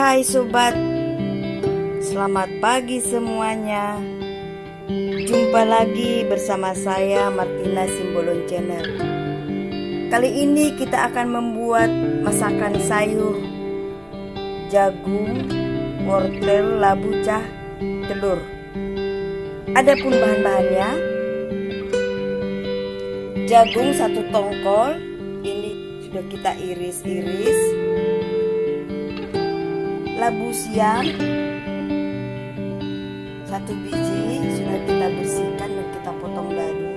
Hai sobat, selamat pagi semuanya. Jumpa lagi bersama saya Martina Simbolon Channel. Kali ini kita akan membuat masakan sayur jagung, wortel, labu, cah, telur. Adapun bahan-bahannya: jagung 1 tongkol, ini sudah kita iris-iris. Labu siam 1 biji sudah kita bersihkan dan kita potong dadu.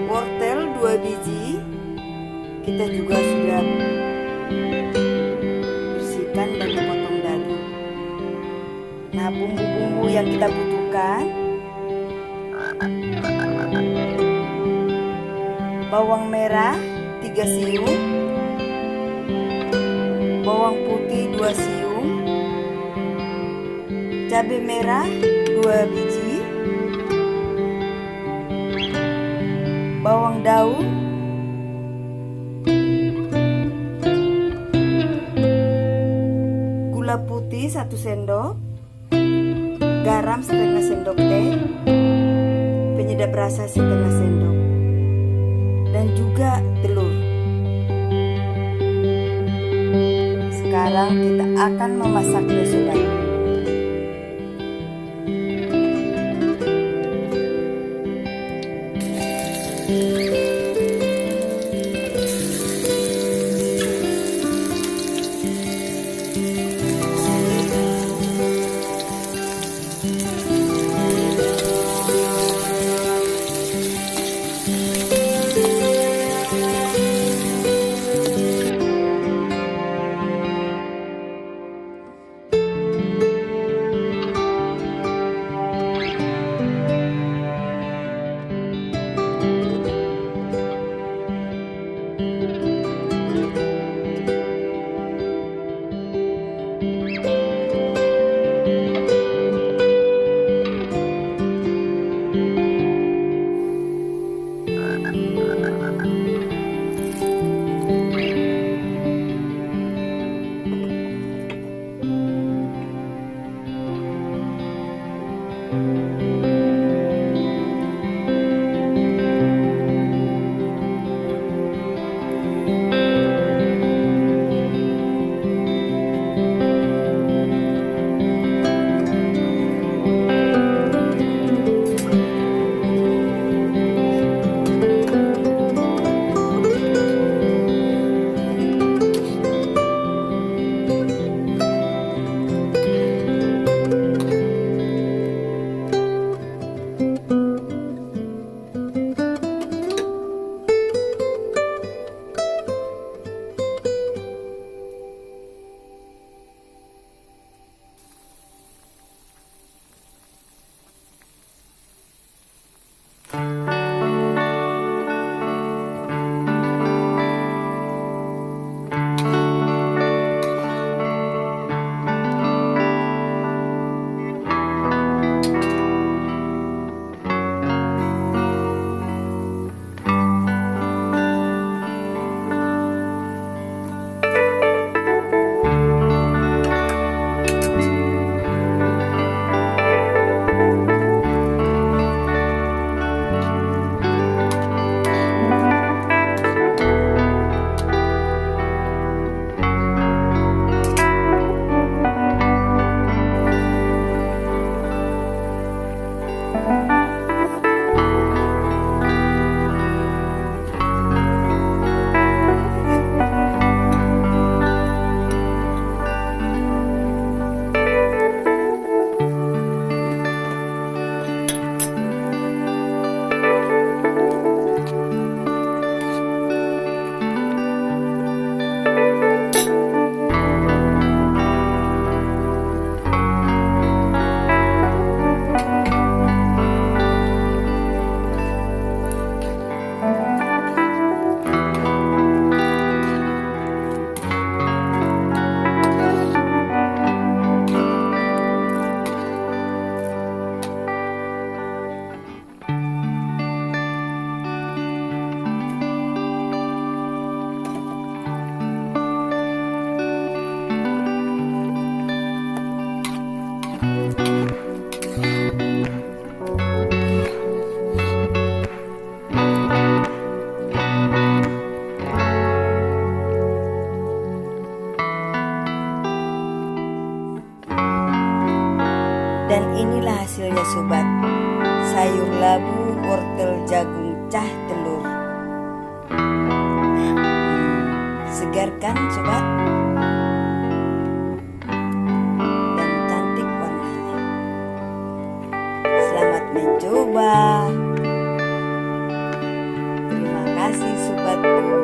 Wortel 2 biji kita juga sudah bersihkan dan dipotong dadu. Nah, bumbu-bumbu yang kita butuhkan: bawang merah 3 siung, bawang putih 2 siung, cabai merah 2 biji, bawang daun, gula putih 1 sendok, garam setengah sendok teh, penyedap rasa setengah sendok, dan juga telur. Sekarang kita akan memasaknya, sobat. sayur labu, wortel, jagung, cah telur. Segar kan sobat? Dan cantik warnanya. Selamat mencoba. Terima kasih sobatku.